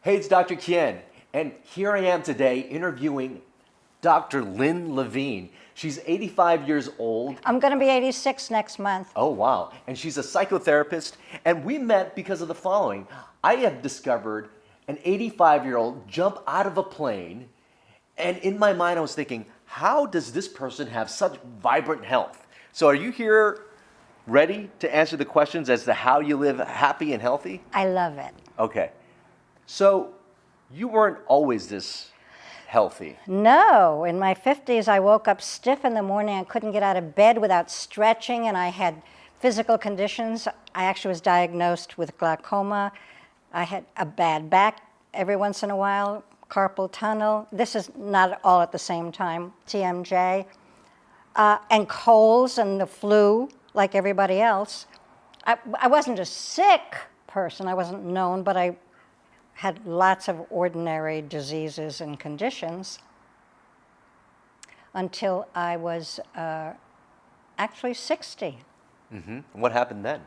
Hey, it's Dr. Kien, and here I am today interviewing Dr. Lyn Levin. She's 85 years old. I'm going to be 86 next month. Oh, wow. And she's a psychotherapist, and we met because of the following. I have discovered an 85-year-old jump out of a plane, and in my mind I was thinking, how does this person have such vibrant health? So are you here ready to answer the questions as to how you live happy and healthy? I love it. Okay. So you weren't always this healthy. No, in my 50s, I woke up stiff in the morning. I couldn't get out of bed without stretching, and I had physical conditions. I actually was diagnosed with glaucoma. I had a bad back every once in a while, carpal tunnel. This is not all at the same time, TMJ. And colds and the flu, like everybody else. I wasn't a sick person. I wasn't known, but I had lots of ordinary diseases and conditions until I was actually 60. Mm-hmm. What happened then?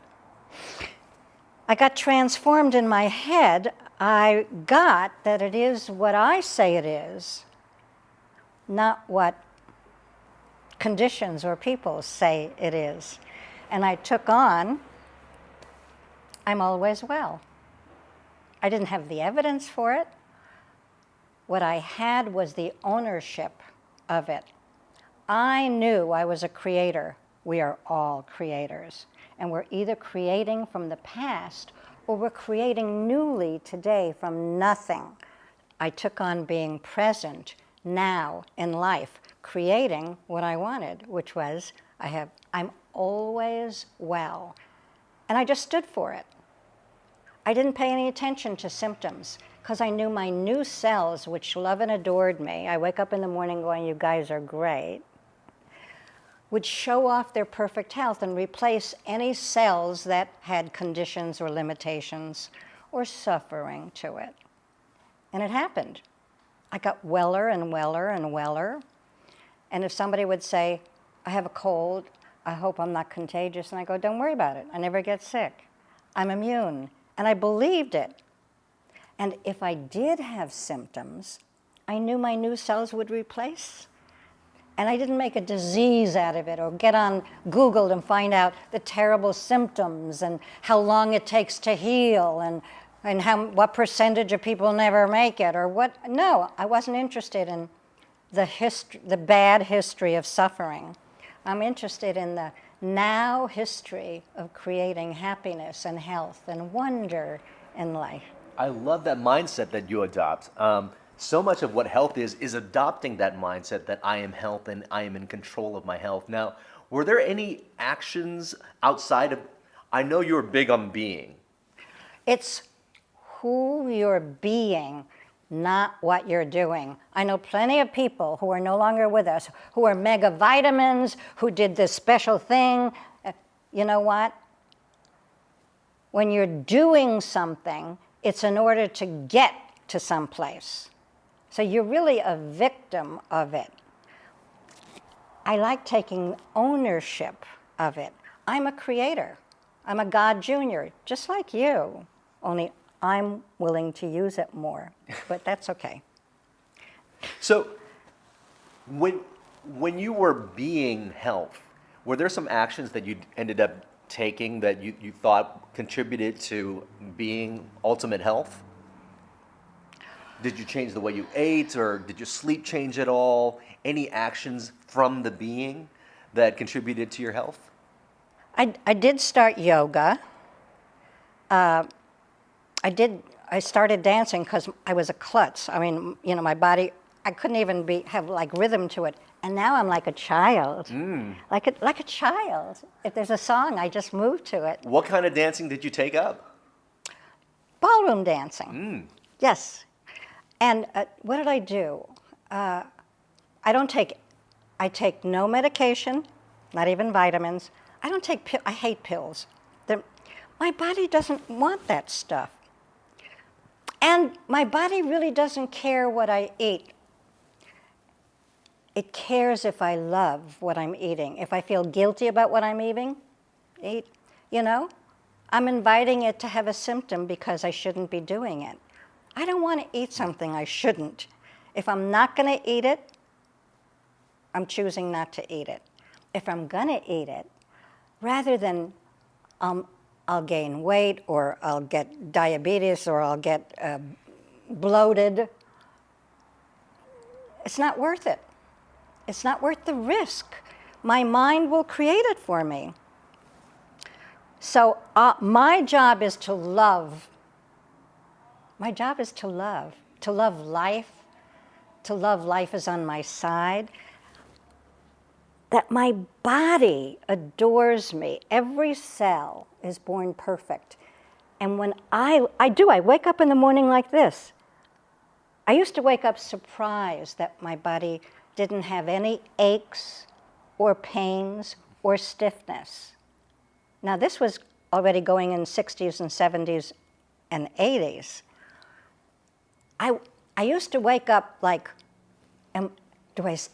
I got transformed in my head. I got that it is what I say it is, not what conditions or people say it is. And I took on, I'm always well. I didn't have the evidence for it. What I had was the ownership of it. I knew I was a creator. We are all creators. And we're either creating from the past or we're creating newly today from nothing. I took on being present now in life, creating what I wanted, which was I'm always well. And I just stood for it. I didn't pay any attention to symptoms because I knew my new cells, which love and adored me, I wake up in the morning going, you guys are great, would show off their perfect health and replace any cells that had conditions or limitations or suffering to it. And it happened. I got weller and weller and weller. And if somebody would say, I have a cold, I hope I'm not contagious, and I go, don't worry about it. I never get sick. I'm immune. And I believed it. And if I did have symptoms, I knew my new cells would replace. And I didn't make a disease out of it or get on Google and find out the terrible symptoms and how long it takes to heal and what percentage of people never make it or what. No, I wasn't interested in the bad history of suffering. I'm interested in the now history of creating happiness and health and wonder in life. I love that mindset that you adopt. So much of what health is adopting that mindset that I am health and I am in control of my health. Now, were there any actions outside of, I know you're big on being. It's who you're being, not what you're doing. I know plenty of people who are no longer with us, who are mega vitamins, who did this special thing. You know what? When you're doing something, it's in order to get to someplace. So you're really a victim of it. I like taking ownership of it. I'm a creator. I'm a God Junior, just like you, only I'm willing to use it more, but that's okay. So when you were being health, were there some actions that you ended up taking that you thought contributed to being ultimate health? Did you change the way you ate, or did your sleep change at all? Any actions from the being that contributed to your health? I did start yoga. I started dancing because I was a klutz. I mean, you know, my body, I couldn't even have like rhythm to it. And now I'm like a child, like a child. If there's a song, I just move to it. What kind of dancing did you take up? Ballroom dancing. Yes. And what did I do? I take no medication, not even vitamins. I don't take pills. I hate pills. My body doesn't want that stuff. And my body really doesn't care what I eat. It cares if I love what I'm eating. If I feel guilty about what I'm eating, you know, I'm inviting it to have a symptom because I shouldn't be doing it. I don't want to eat something I shouldn't. If I'm not going to eat it, I'm choosing not to eat it. If I'm going to eat it, rather than I'll gain weight or I'll get diabetes or I'll get bloated, it's not worth it. It's not worth the risk. My mind will create it for me. So my job is to love. My job is to love life, to love life is on my side, that my body adores me. Every cell is born perfect. And when I wake up in the morning like this. I used to wake up surprised that my body didn't have any aches or pains or stiffness. Now this was already going in 60s and 70s and 80s. I used to wake up like, is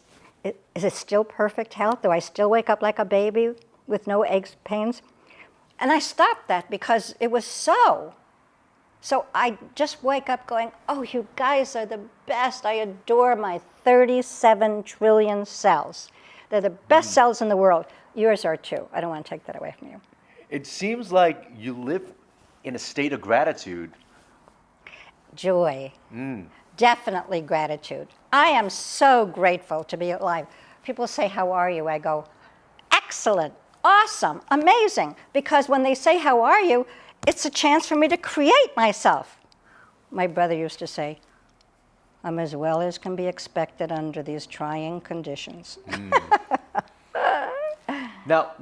it still perfect health? Do I still wake up like a baby with no aches, pains? And I stopped that because it was so. So I just wake up going, oh, you guys are the best. I adore my 37 trillion cells. They're the best cells in the world. Yours are too. I don't want to take that away from you. It seems like you live in a state of gratitude. Joy. Definitely gratitude. I am so grateful to be alive. People say, how are you? I go, excellent, awesome, amazing. Because when they say, how are you? It's a chance for me to create myself. My brother used to say, I'm as well as can be expected under these trying conditions. Now,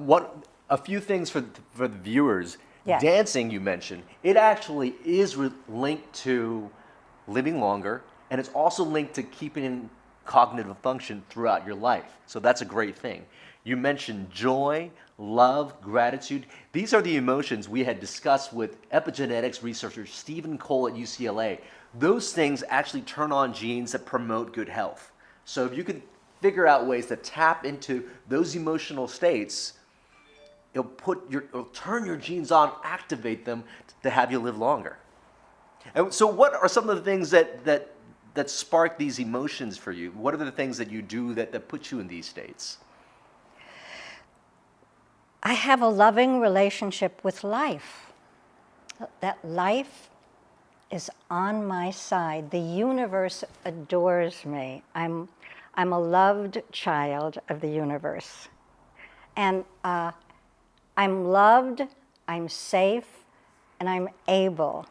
a few things for the viewers. Yes. Dancing, you mentioned, it actually is linked to living longer, and it's also linked to keeping in cognitive function throughout your life. So that's a great thing. You mentioned joy, love, gratitude. These are the emotions we had discussed with epigenetics researcher Stephen Cole at UCLA. Those things actually turn on genes that promote good health. So if you could figure out ways to tap into those emotional states, it'll turn your genes on, activate them to have you live longer. And so what are some of the things that spark these emotions for you? What are the things that you do that put you in these states? I have a loving relationship with life. That life is on my side. The universe adores me. I'm a loved child of the universe. And I'm loved, I'm safe, and I'm able.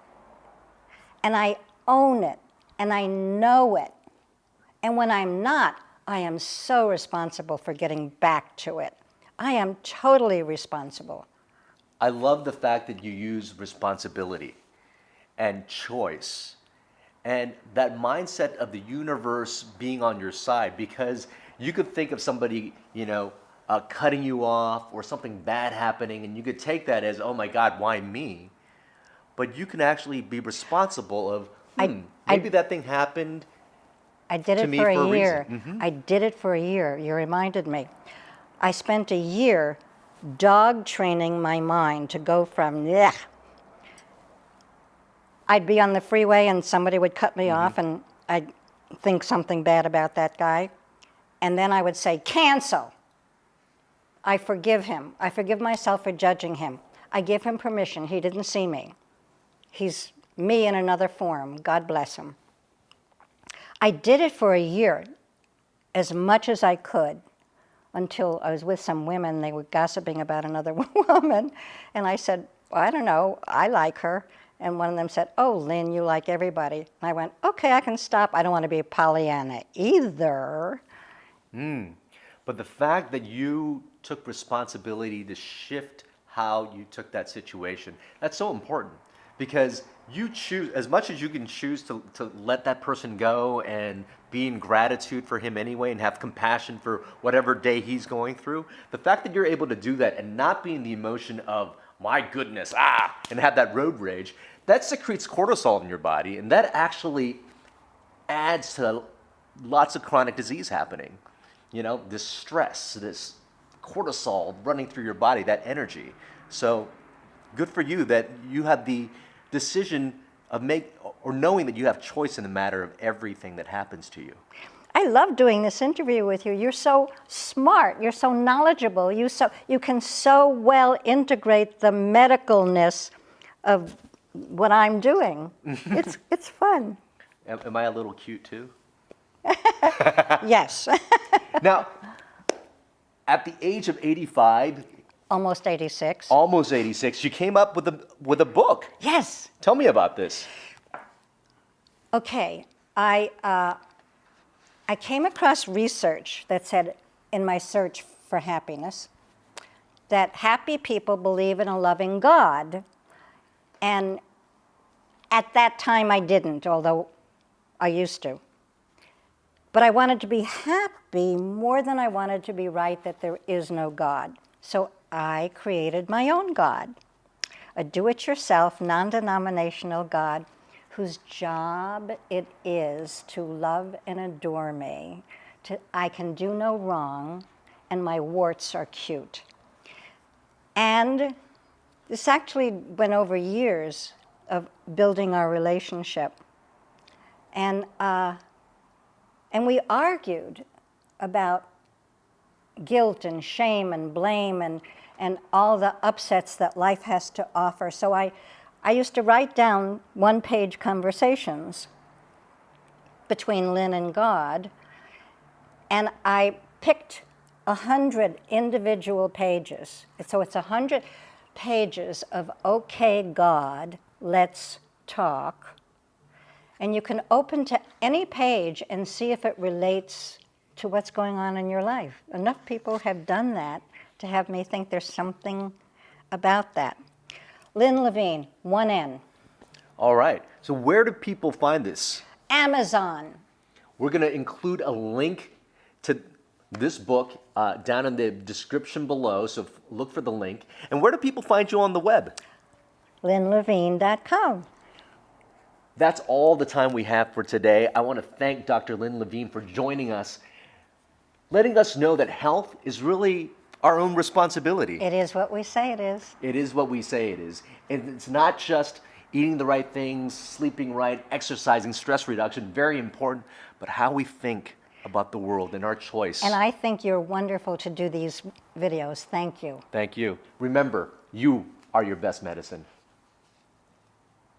And I own it, and I know it. And when I'm not, I am so responsible for getting back to it. I am totally responsible. I love the fact that you use responsibility and choice and that mindset of the universe being on your side, because you could think of somebody, cutting you off or something bad happening, and you could take that as, oh my God, why me? But you can actually be responsible of, maybe that thing happened. I did to it me for a for a year. reason. I did it for a year. You reminded me. I spent a year dog training my mind to go from, yeah. I'd be on the freeway and somebody would cut me off and I'd think something bad about that guy. And then I would say, cancel. I forgive him. I forgive myself for judging him. I give him permission. He didn't see me. He's me in another form. God bless him. I did it for a year, as much as I could, until I was with some women. They were gossiping about another woman. And I said, well, I don't know. I like her. And one of them said, oh, Lynn, you like everybody. And I went, okay, I can stop. I don't want to be a Pollyanna either. But the fact that you took responsibility to shift how you took that situation, that's so important, because you choose, as much as you can choose to let that person go and be in gratitude for him anyway and have compassion for whatever day he's going through, the fact that you're able to do that and not be in the emotion of, my goodness, and have that road rage, that secretes cortisol in your body, and that actually adds to lots of chronic disease happening. This stress, this cortisol running through your body, that energy. So good for you that you had the decision or knowing that you have choice in the matter of everything that happens to you? I love doing this interview with you. You're so smart. You're so knowledgeable. You can so well integrate the medicalness of what I'm doing. It's fun. Am I a little cute too? Yes. Now, at the age of 85, Almost 86. almost 86, you came up with a book. Yes. Tell me about this. Okay. I came across research that said, in my search for happiness, that happy people believe in a loving God. And at that time I didn't, although I used to. But I wanted to be happy more than I wanted to be right that there is no God. So I created my own God, a do-it-yourself, non-denominational God whose job it is to love and adore me. I can do no wrong, and my warts are cute. And this actually went over years of building our relationship. And we argued about guilt and shame and blame and all the upsets that life has to offer. So I used to write down one-page conversations between Lynn and God, and I picked 100 individual pages. So it's 100 pages of "Okay, God, let's talk." And you can open to any page and see if it relates to what's going on in your life. Enough people have done that to have me think there's something about that. Lyn Levin, 1N. All right. So where do people find this? Amazon. We're going to include a link to this book down in the description below, so look for the link. And where do people find you on the web? lynlevin.com. That's all the time we have for today. I want to thank Dr. Lyn Levin for joining us, letting us know that health is really our own responsibility. It is what we say it is. It is what we say it is. And it's not just eating the right things, sleeping right, exercising, stress reduction, very important, but how we think about the world and our choice. And I think you're wonderful to do these videos. Thank you. Thank you. Remember, you are your best medicine.